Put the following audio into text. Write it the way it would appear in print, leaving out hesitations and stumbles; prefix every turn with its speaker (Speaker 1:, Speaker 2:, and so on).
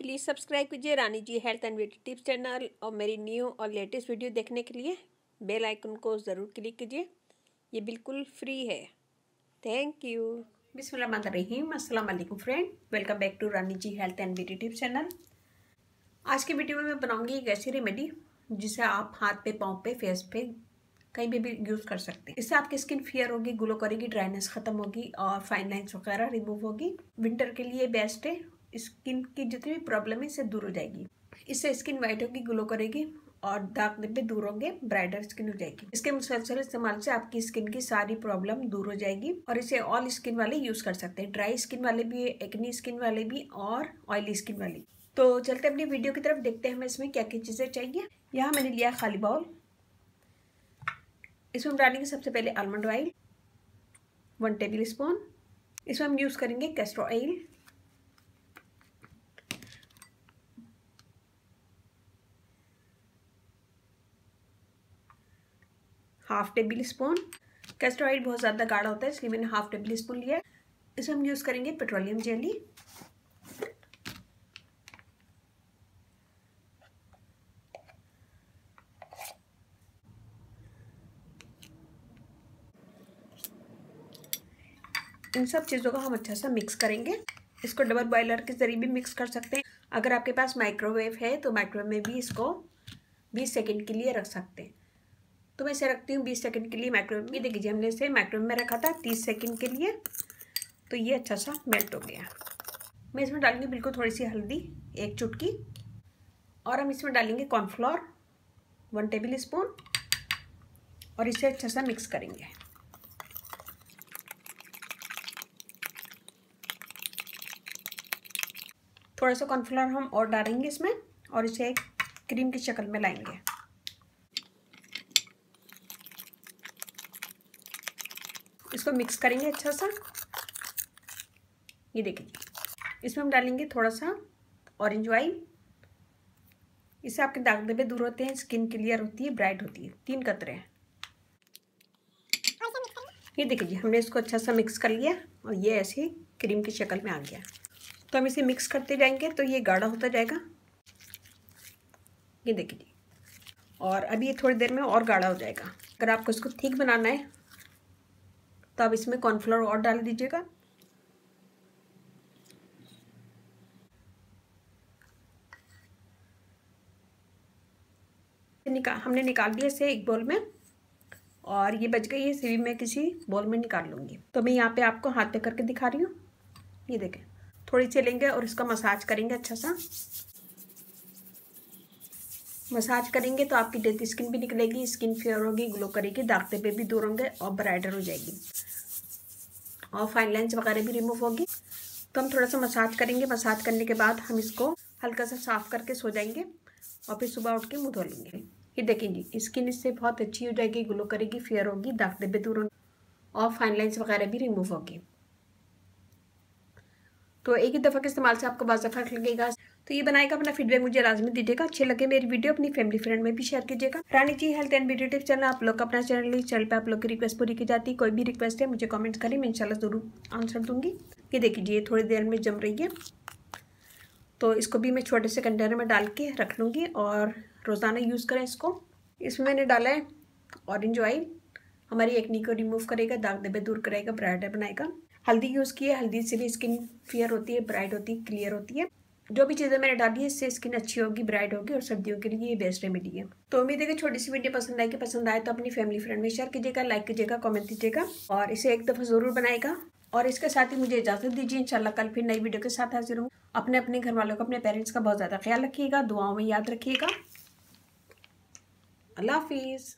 Speaker 1: Please subscribe कीजिए Rani ji health and beauty tips channel और मेरी न्यू और लेटेस्ट वीडियो देखने के लिए बेल आइकन को ज़रूर क्लिक कीजिए। ये बिल्कुल फ्री है। Thank you. बिस्मिल्लाहिर्रहमानिर्रहीम। अस्सलाम वालेकुम friend, welcome back to Rani ji health and beauty tips channel. आज की वीडियो में मैं बनाऊंगी एक ऐसी रेमेडी जिसे आप हाथ पे, पाँव पे, फेस पे कहीं भी यूज़ कर सकते हैं। इससे आपकी स्किन फेयर होगी, ग्लो करेगी, ड्राइनेस खत्म होगी और फाइन लाइंस वगैरह रिमूव होगी। विंटर के लिए बेस्ट है। स्किन की जितनी भी प्रॉब्लम है इससे दूर हो जाएगी। इससे स्किन वाइट होगी, ग्लो करेगी और दाग धब्बे दूर होंगे, ब्राइटर स्किन हो जाएगी। इसके मुसलसल इस्तेमाल से आपकी स्किन की सारी प्रॉब्लम दूर हो जाएगी और इसे ऑल स्किन वाले यूज कर सकते हैं। ड्राई स्किन वाले भी, एक्नी स्किन वाले भी और ऑयली स्किन वाले। तो चलते अपनी वीडियो की तरफ, देखते हैं हमें इसमें क्या क्या चीजें चाहिए। यहाँ मैंने लिया खाली बाउल। इसमें हम डालेंगे सबसे पहले आलमंड ऑयल 1 टेबल स्पून। इसमें हम यूज करेंगे castor oil 1/2 table spoon. Castor oil बहुत ज़्यादा गाढ़ा होता है इसलिए मैंने 1/2 टेबल स्पून लिया है। इसमें हम यूज़ करेंगे पेट्रोलियम जेली। इन सब चीज़ों को हम अच्छा सा मिक्स करेंगे। इसको डबल बॉयलर के जरिए भी मिक्स कर सकते हैं। अगर आपके पास माइक्रोवेव है तो माइक्रोवेव में भी इसको 20 सेकेंड के लिए रख सकते हैं। तो मैं इसे रखती हूँ 20 सेकेंड के लिए माइक्रोवेव में। देखिए हमने इसे माइक्रोवेव में रखा था 30 सेकेंड के लिए, तो ये अच्छा सा मेल्ट हो गया। मैं इसमें डालूंगी बिल्कुल थोड़ी सी हल्दी, 1 चुटकी, और हम इसमें डालेंगे कॉर्नफ्लोर 1 टेबल स्पून और इसे अच्छा सा मिक्स करेंगे। थोड़ा सा कॉर्नफ्लोर हम और डालेंगे इसमें और इसे एक क्रीम की शक्ल में लाएंगे। इसको मिक्स करेंगे अच्छा सा। ये देखिए इसमें हम डालेंगे थोड़ा सा ऑरेंज ऑयल। इससे आपके दाग धब्बे दूर होते हैं, स्किन क्लियर होती है, ब्राइट होती है। 3 कतरे। ये देखिए जी हमने इसको अच्छा सा मिक्स कर लिया और ये ऐसे क्रीम की शक्ल में आ गया। तो हम इसे मिक्स करते जाएंगे तो ये गाढ़ा होता जाएगा। ये देखिए जी, और अभी ये थोड़ी देर में और गाढ़ा हो जाएगा। अगर आपको इसको थिक बनाना है तो आप इसमें कॉर्नफ्लोर और डाल दीजिएगा। हमने निकाल दिया इसे एक बोल में और ये बच गई है, इसे भी मैं किसी बोल में निकाल लूँगी। तो मैं यहाँ पे आपको हाथ पे करके दिखा रही हूँ। ये देखें, थोड़ी सी लेंगे और इसका मसाज करेंगे अच्छा सा। मसाज करेंगे तो आपकी डेड स्किन भी निकलेगी, स्किन फेयर होगी, ग्लो करेगी, दाग धब्बे भी दूर होंगे और ब्राइटर हो जाएगी और फाइन लाइंस वगैरह भी रिमूव होगी। तो हम थोड़ा सा मसाज करेंगे। मसाज करने के बाद हम इसको हल्का सा साफ करके सो जाएंगे और फिर सुबह उठ के मुँह धो लेंगे। ये देखें जी स्किन इससे बहुत अच्छी हो जाएगी, ग्लो करेगी, फेयर होगी, दाग धब्बे दूर होंगे और फाइन लाइंस वगैरह भी रिमूव होगी। तो एक ही दफ़ा के इस्तेमाल से आपको बाज़ फर्क लगेगा। तो ये बनाएगा, अपना फीडबैक मुझे लाजमी दीजिएगा। अच्छे लगे मेरी वीडियो अपनी फैमिली फ्रेंड में भी शेयर कीजिएगा। Rani ji health and beauty tips channel आप लोग का अपना चैनल है। इस चैनल पे आप लोग की रिक्वेस्ट पूरी की जाती है। कोई भी रिक्वेस्ट है मुझे कमेंट करें, मैं इंशाल्लाह ज़रूर आंसर दूंगी। ये देखिए थोड़ी देर में जम रही है तो इसको भी मैं छोटे से कंटेनर में डाल के रख लूँगी और रोज़ाना यूज़ करें इसको। इसमें मैंने डाला है ऑरेंज ऑयल, हमारी एक्नी को रिमूव करेगा, दाग धब्बे दूर करेगा, ब्राइटर बनाएगा। हल्दी यूज़ की है, हल्दी से भी स्किन फेयर होती है, ब्राइट होती है, क्लियर होती है। जो भी चीज़ें मैंने डाली है इससे स्किन अच्छी होगी, ब्राइट होगी और सर्दियों के लिए ये बेस्ट रेमेडी है। तो उम्मीद है कि छोटी सी वीडियो पसंद आएगी। पसंद आए तो अपनी फैमिली फ्रेंड में शेयर कीजिएगा, लाइक कीजिएगा, कमेंट दीजिएगा और इसे एक दफ़ा ज़रूर बनाएगा। और इसके साथ ही मुझे इजाज़त दीजिए। इंशाल्लाह कल फिर नई वीडियो के साथ हाजिर हूँ। अपने घर वालों को, अपने पेरेंट्स का बहुत ज़्यादा ख्याल रखिएगा, दुआओं में याद रखिएगा। अल्लाह हाफिज़।